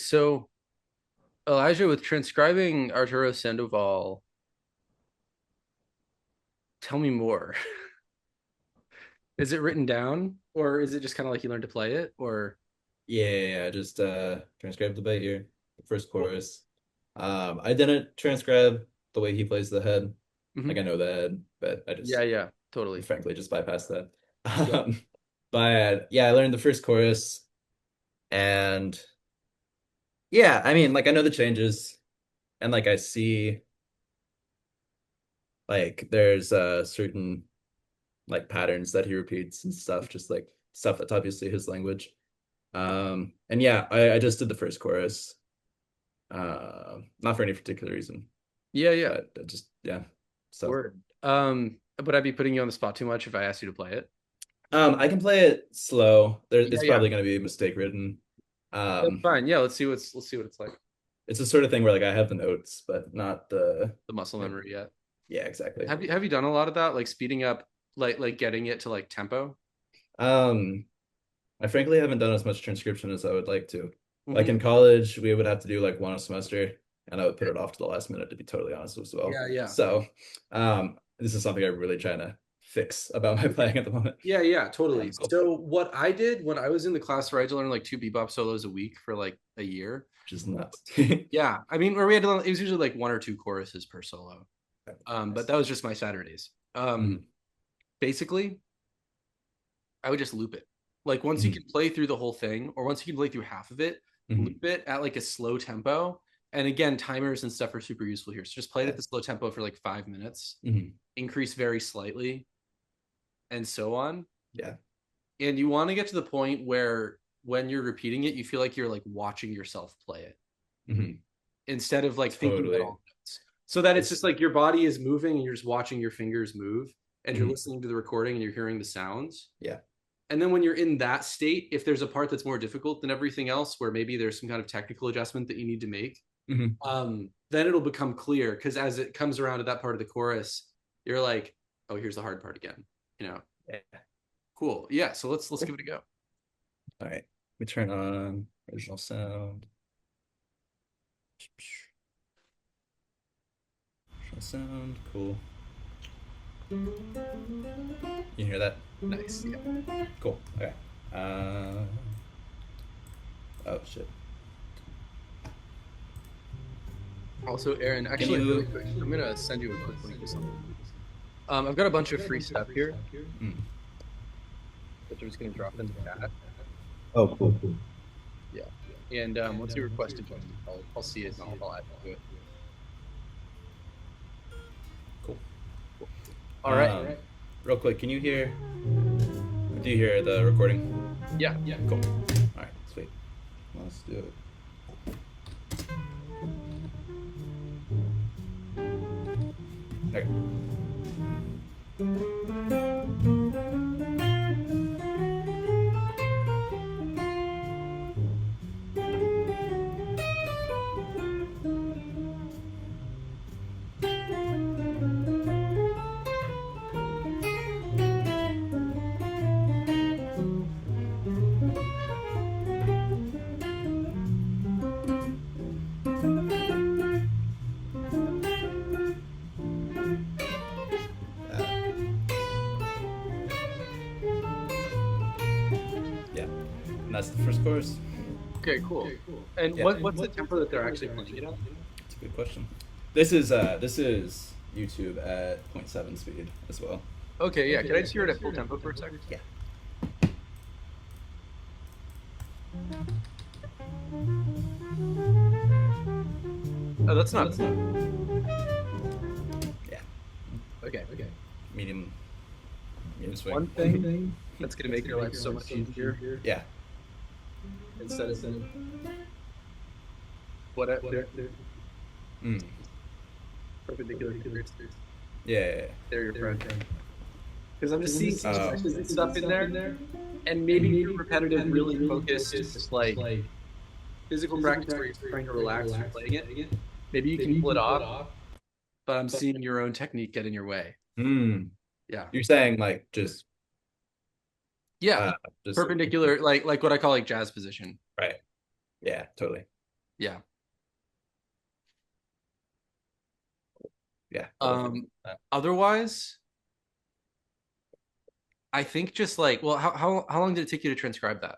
So, Elijah, with transcribing Arturo Sandoval, tell me more. Is it written down, or is it just kind of like you learned to play it? Or Yeah, I just transcribed the bit here, the first chorus. I didn't transcribe the way he plays the head. Mhm. Like I know the head, but I Yeah, just yeah, totally. frankly just bypassed that. Yeah, Um, but yeah, I learned the first chorus, and yeah, I mean, like I know the changes, and like I see like there's certain like patterns that he repeats and stuff, just like stuff that's obviously his language. And yeah, I just did the first chorus. Not for any particular reason, yeah, yeah. but just yeah. So Word. Would I be putting you on the spot too much if I asked you to play it? I can play it slow. Yeah, It's yeah. probably going to be mistake ridden. That's Um, fine. Yeah, let's see what it's like. it's the sort of thing where like I have the notes, but not the The muscle like memory yet. yeah, exactly. Have you done a lot of that, like speeding up, like getting it to like tempo? Um, I frankly haven't done as much transcription as I would like to. Like Hmm. in college, we would have to do like one a semester, and I would put it off to the last minute to be totally honest as well. Yeah, yeah. So, this is something I'm really trying to fix about my playing at the moment. Yeah, yeah, totally. Cool. So what I did when I was in the class where I had to learn like two bebop solos a week for like a year. Which is nuts. Yeah, I mean, where we had to learn, it was usually like one or two choruses per solo. But that was just my Saturdays. Mhm, Basically, I would just loop it. Like once you mhm. can play through the whole thing, or once you can play through half of it, Mhm. loop it at like a slow tempo. And again, timers and stuff are super useful here. So just play it Yeah. at the slow tempo for like 5 minutes, Mhm. increase very slightly, and so on. Yeah. And you want to get to the point where when you're repeating it, you feel like you're like watching yourself play it Mhm. instead of like thinking about Totally. all notes. So that it's just It's like your body is moving and you're just watching your fingers move and you're mhm. listening to the recording and you're hearing the sounds. Yeah. And then when you're in that state, if there's a part that's more difficult than everything else, where maybe there's some kind of technical adjustment that you need to make, Mhm. then it'll become clear because as it comes around to that part of the chorus, you're like, oh, here's the hard part again. You know, Yeah. cool. Yeah. So let's Cool. give it a go. All right. We turn on original sound. Original sound. Cool. You hear that? Nice. Yeah. Cool. Okay. Uh, oh shit. Also, Aaron, Can actually, really you? quick, I'm gonna send you a quick link to something. I've got a bunch of free stuff here, Mm. which I'm just gonna drop in the chat. Oh, cool. Cool. Yeah, and once you request a join, I'll see it and I'll add it to it. Cool. All right. Real quick, can you hear? Do you hear the recording? Yeah, yeah. Cool. All right. Sweet. Let's do it. Okay. Yeah. And that's the first chorus. Okay, cool. And Yeah. what's the tempo that they're actually playing it at? That's a good question. This is YouTube at zero point 0.7 speed as well. Okay, yeah. Can I just hear it at full tempo for a second? Yeah. Oh, that's not. Yeah. Okay. Medium medium One swing. thing that's gonna make your life so much easier Yeah. instead of what they're Mm. perpendicular fingers. Yeah, yeah, yeah. They're your friend. Because I'm just seeing some Oh. stretches and stuff in there, and maybe through repetitive, really focused, just like physical practice where you're trying to relax and playing it. Maybe you can pull it off, but I'm seeing your own technique get in your way. Mm. Yeah. You're saying like Yeah. uh just Perpendicular, like what I call like jazz position. right. Yeah, totally. Yeah. Yeah. Otherwise, I think just like, well, how long did it take you to transcribe that?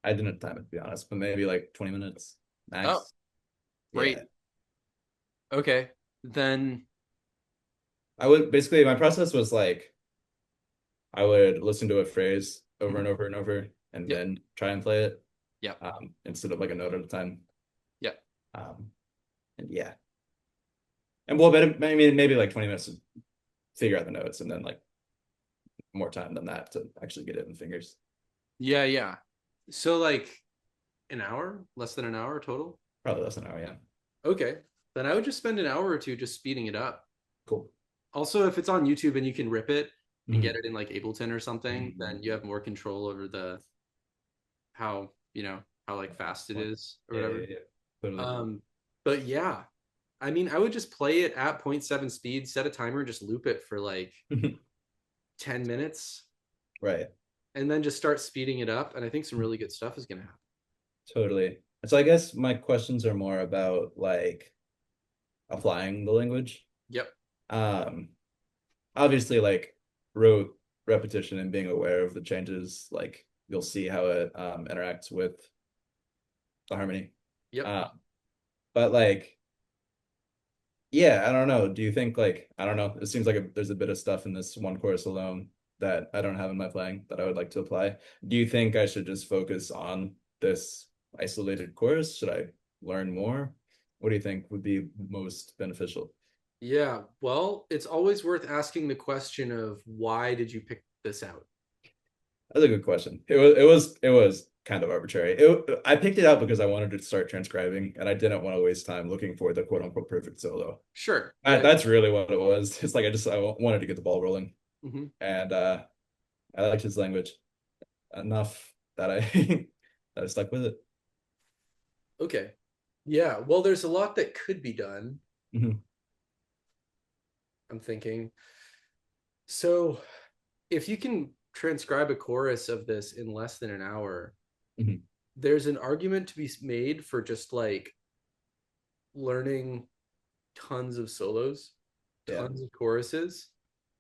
I didn't time it to be honest, but maybe like 20 minutes Oh, max. great. Yeah. Okay. Then, I would basically my process was like I would listen to a phrase over mhm. and over and over and Yep. then try and play it Yep. instead of like a note at a time. Yep. Um, and yeah. And well, but maybe like 20 minutes to figure out the notes and then like more time than that to actually get it in the fingers. Yeah. Yeah. So like an hour, less than an hour total. Probably less than an hour, yeah. Okay. Then I would just spend an hour or two just speeding it up. Cool. Also, if it's on YouTube and you can rip it and get Mhm. it in like Ableton or something, then you have more control over the how, how like fast it is or Yeah, whatever. yeah, yeah. Totally. Um, but yeah, I mean, I would just play it at 0.7 speed, set a timer, and just loop it for like 10 minutes Right. and then just start speeding it up. And I think some really good stuff is going to happen. Totally. So I guess my questions are more about like applying the language. Yep. Um, Obviously like rote repetition and being aware of the changes, like you'll see how it interacts with the harmony. Yep. Uh, but like, yeah, I don't know. Do you think like I don't know? It seems like there's a bit of stuff in this one course alone that I don't have in my playing that I would like to apply. Do you think I should just focus on this isolated course? Should I learn more? What do you think would be most beneficial? Yeah. Well, it's always worth asking the question of why did you pick this out? That's a good question. It was kind of arbitrary. I picked it out because I wanted to start transcribing and I didn't want to waste time looking for the quote unquote perfect solo. Sure. Yeah. That's really what it was. It's like I wanted to get the ball rolling Mhm. and I liked his language enough that I that I stuck with it. Okay. Yeah. Well, there's a lot that could be done. Mhm. I'm thinking. So, if you can transcribe a chorus of this in less than an hour, Mhm. there's an argument to be made for just like learning tons of solos, Yeah. tons of choruses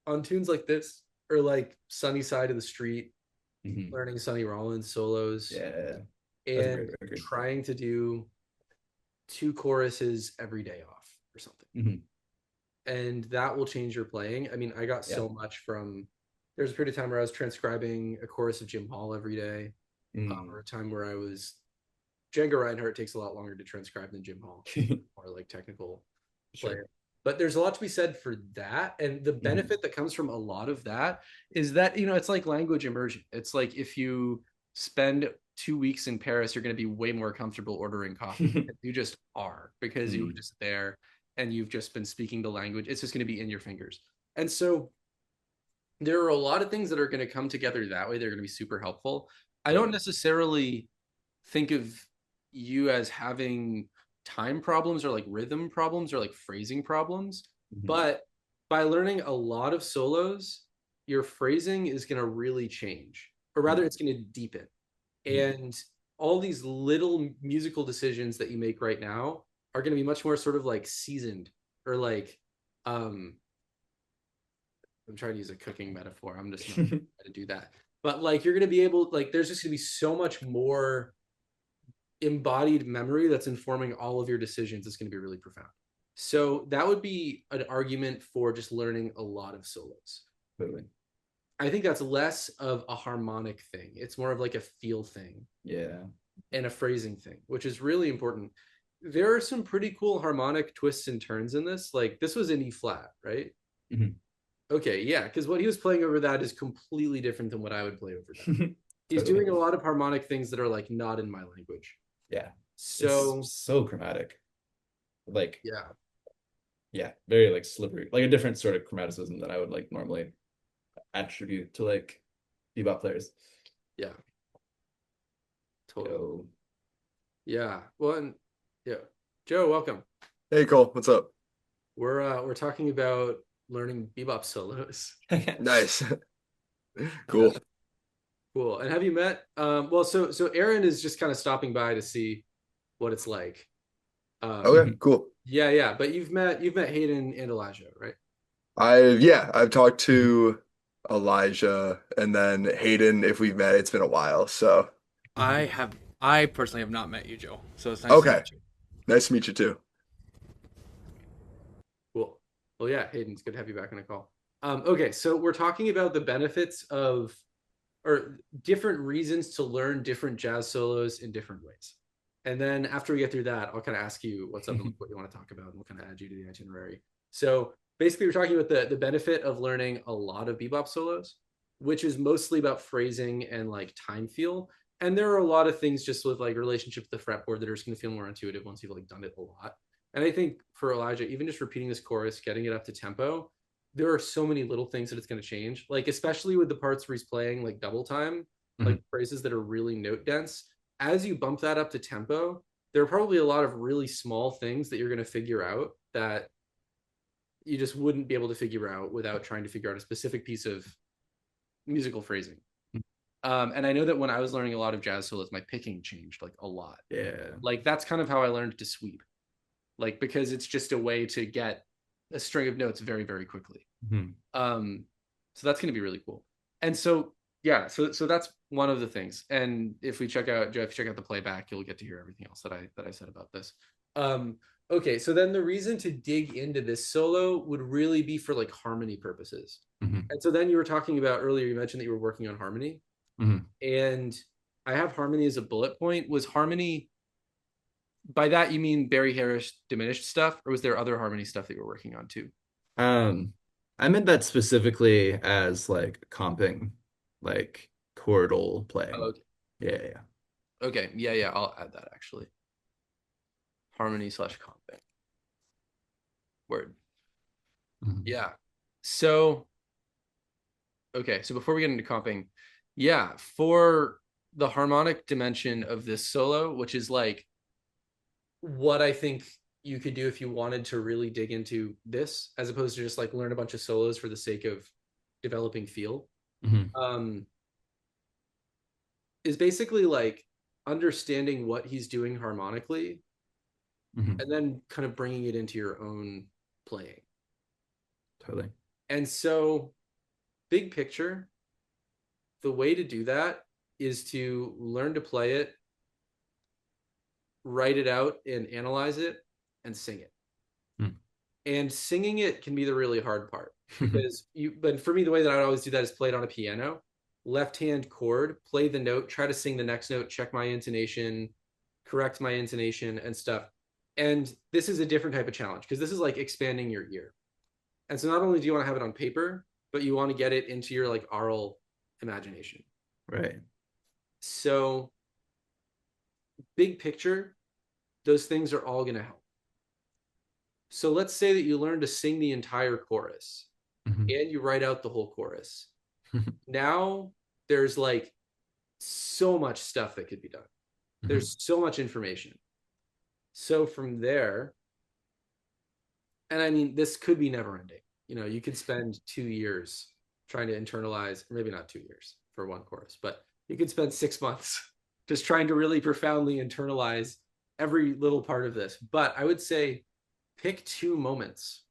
on tunes like this, or like Sunny Side of the Street, Mhm. learning Sonny Rollins solos, Yeah. That's a and great record. trying to do two choruses every day off or something. Mhm. And that will change your playing. I mean, I got Yeah. so much from there's a period of time where I was transcribing a chorus of Jim Hall every day, Mm. or a time where I was Django Reinhardt takes a lot longer to transcribe than Jim Hall, or like technical Sure. player. But there's a lot to be said for that. And the Mhm. benefit that comes from a lot of that is that, it's like language immersion. It's like if you spend 2 weeks in Paris, you're going to be way more comfortable ordering coffee. You just are because you were Mm. just there and you've just been speaking the language. It's just going to be in your fingers. And so there are a lot of things that are going to come together that way. They're going to be super helpful. I don't Totally. necessarily think of you as having time problems or like rhythm problems or like phrasing problems, Mhm. but by learning a lot of solos, your phrasing is going to really change, or rather, Mhm. it's going to deepen. Mhm. And all these little musical decisions that you make right now are going to be much more sort of like seasoned or like um I'm trying to use a cooking metaphor. I'm just not going to do that. But like you're going to be able like there's just going to be so much more embodied memory that's informing all of your decisions. It's going to be really profound. So that would be an argument for just learning a lot of solos. Totally. I think that's less of a harmonic thing. It's more of like a feel thing Yeah. and a phrasing thing, which is really important. There are some pretty cool harmonic twists and turns in this. Like this was in E flat, right? Mhm. Okay, yeah, because what he was playing over that is completely different than what I would play over that. He's Totally. doing a lot of harmonic things that are like not in my language. Yeah. It's So so chromatic. Like, yeah, yeah, very like slippery, like a different sort of chromaticism that I would like normally attribute to like bebop players. yeah, totally. Yo. Yeah. Well, and yeah, Joe, welcome. Hey Cole, what's up? We're talking about learning bebop solos. Nice. Yeah, Cool. cool. And have you met? Well, so Aaron is just kind of stopping by to see. what it's like. Okay, cool. Yeah. But you've met Hayden and Elijah, right? I've talked to Elijah and then Hayden if we've met. It's been a while, so I personally have not met you, Joe. So it's nice to okay. meet you. Nice to meet you too. Cool. Well, yeah, Hayden, it's good to have you back on the call. Okay, so we're talking about the benefits of, or different reasons to learn different jazz solos in different ways. And then after we get through that, I'll kind of ask you what's up and what you want to talk about, and we'll kind of add you to the itinerary. So basically, we're talking about the benefit of learning a lot of bebop solos, which is mostly about phrasing and like time feel. And there are a lot of things just with like relationship to the fretboard that are just going to feel more intuitive once you've like done it a lot. And I think for Elijah, even just repeating this chorus, getting it up to tempo, there are so many little things that it's going to change. Like especially with the parts where he's playing like double time, like phrases that are really note dense. As you bump that up to tempo, there are probably a lot of really small things that you're going to figure out that you just wouldn't be able to figure out without trying to figure out a specific piece of musical phrasing. And I know that when I was learning a lot of jazz solos, my picking changed like a lot. Yeah. Like that's kind of how I learned to sweep, like because it's just a way to get a string of notes very, very quickly. So that's going to be really cool. And so yeah, so that's one of the things. And if you check out the playback, you'll get to hear everything else that I said about this. Okay, so then the reason to dig into this solo would really be for like harmony purposes. And so then you were talking about earlier, you mentioned that you were working on harmony. And I have harmony as a bullet point. Was harmony, by that you mean Barry Harris diminished stuff, or was there other harmony stuff that you were working on too? I meant that specifically as like comping, like chordal playing. Oh, okay. Yeah. Okay, yeah, I'll add that actually. Harmony / comping. Word. Yeah. So, okay, so before we get into comping, yeah, for the harmonic dimension of this solo, which is like what I think you could do if you wanted to really dig into this, as opposed to just like learn a bunch of solos for the sake of developing feel, is basically like understanding what he's doing harmonically and then kind of bringing it into your own playing. Totally. And so, big picture, the way to do that is to learn to play it, write it out and analyze it, and sing it. And singing it can be the really hard part because but for me, the way that I would always do that is play it on a piano, left hand chord, play the note, try to sing the next note, check my intonation, correct my intonation and stuff. And this is a different type of challenge because this is like expanding your ear. And so not only do you want to have it on paper, but you want to get it into your like aural imagination. Right. So big picture, those things are all going to help. So let's say that you learn to sing the entire chorus and you write out the whole chorus. Now there's like so much stuff that could be done. There's so much information. So from there, and I mean, this could be never ending. You know, you could spend 2 years trying to internalize, or maybe not 2 years for one chorus, but you could spend 6 months just trying to really profoundly internalize every little part of this. But I would say pick 2 moments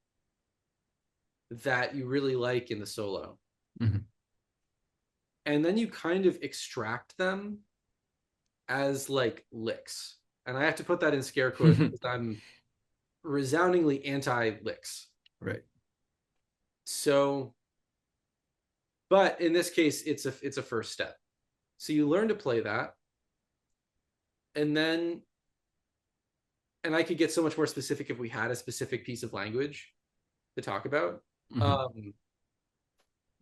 that you really like in the solo. And then you kind of extract them as like licks. And I have to put that in scare quotes because I'm resoundingly anti-licks. Right. So, but in this case, it's a first step. So you learn to play that. And then, and I could get so much more specific if we had a specific piece of language to talk about.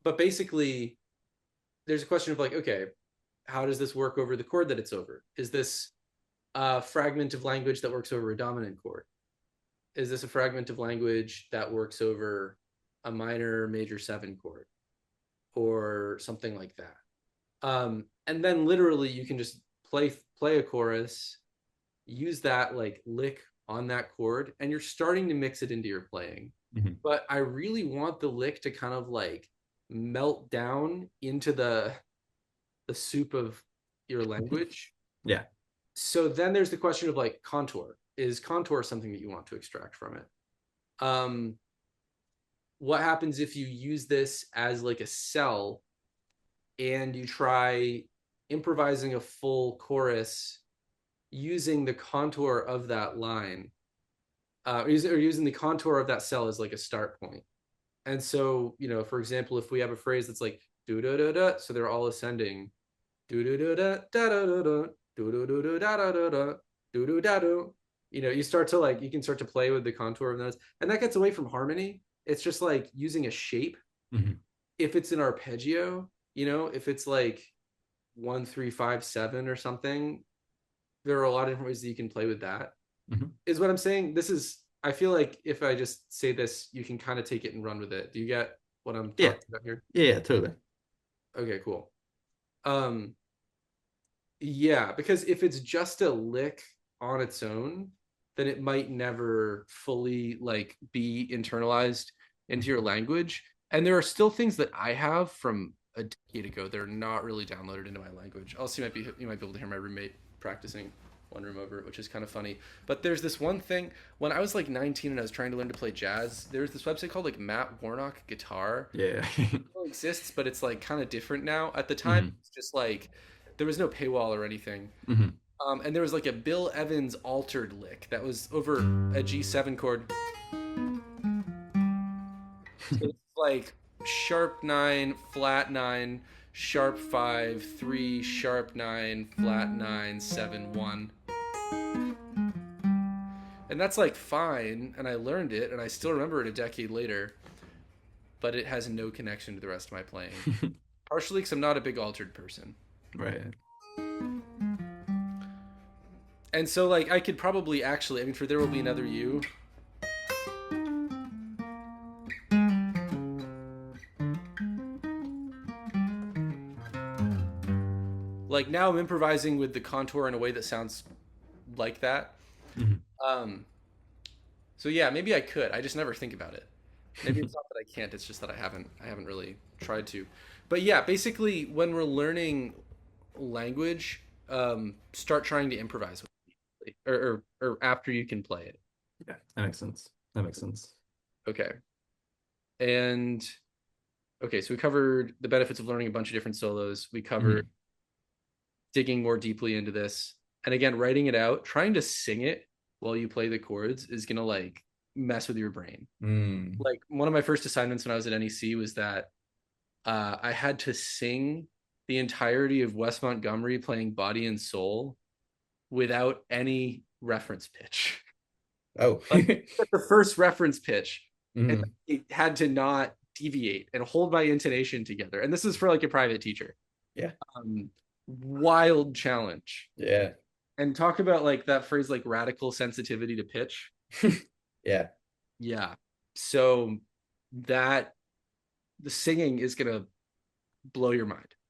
But basically, there's a question of like, okay, how does this work over the chord that it's over? Is this a fragment of language that works over a dominant chord? Is this a fragment of language that works over a minor major 7 chord or something like that? And then literally you can just play a chorus, use that like lick on that chord, and you're starting to mix it into your playing. But I really want the lick to kind of like melt down into the soup of your language. Yeah. So then there's the question of like contour. Is contour something that you want to extract from it? What happens if you use this as like a cell and you try improvising a full chorus using the contour of that line, or using the contour of that cell as like a start point? And so, for example, if we have a phrase that's like do da da da, so they're all ascending, do do do da da da da da, do do do do da da da da, do do da do. You can start to play with the contour of those, and that gets away from harmony. It's just like using a shape. Mhm. If it's an arpeggio, if it's like 1 3 5 7 or something, there are a lot of different ways that you can play with that. Mhm. Is what I'm saying. I feel like if I just say this, you can kind of take it and run with it. Do you get what I'm Yeah. talking about here? Yeah, totally. Okay, cool. Yeah, because if it's just a lick on its own, then it might never fully like be internalized into your language. And there are still things that I have from a decade ago that are not really downloaded into my language. Also, you might be able to hear my roommate practicing one room over, which is kind of funny. But there's this one thing when I was like 19 and I was trying to learn to play jazz. There's this website called like Matt Warnock Guitar. Yeah. It still exists, but it's like kind of different now. At the time, it's just like there was no paywall or anything. Mhm. And there was like a Bill Evans altered lick that was over a G7 chord. So it's like sharp 9, flat 9, sharp 5, 3, sharp 9, flat 9, 7, 1. And that's like fine, and I learned it, and I still remember it a decade later, but it has no connection to the rest of my playing. Partially because I'm not a big altered person. Right. And so, like, I could probably for There Will Be Another You. Like, now I'm improvising with the contour in a way that sounds like that. Mhm. So yeah, maybe I could. I just never think about it. Maybe it's not that I can't. It's just that I haven't really tried to. But yeah, basically, when we're learning language, start trying to improvise with it, or after you can play it. Yeah, that makes sense. That makes sense. Okay. And okay, so we covered the benefits of learning a bunch of different solos. We covered digging more deeply into this. And again, writing it out, trying to sing it while you play the chords is gonna like mess with your brain. Like one of my first assignments when I was at NEC was that I had to sing the entirety of Wes Montgomery playing Body and Soul without any reference pitch. Oh. Like, the first reference pitch, and Mhm. it had to not deviate and hold my intonation together. And this is for like a private teacher. Yeah. Wild challenge. Yeah. And talk about like that phrase, like radical sensitivity to pitch. Yeah. Yeah. So the singing is gonna blow your mind.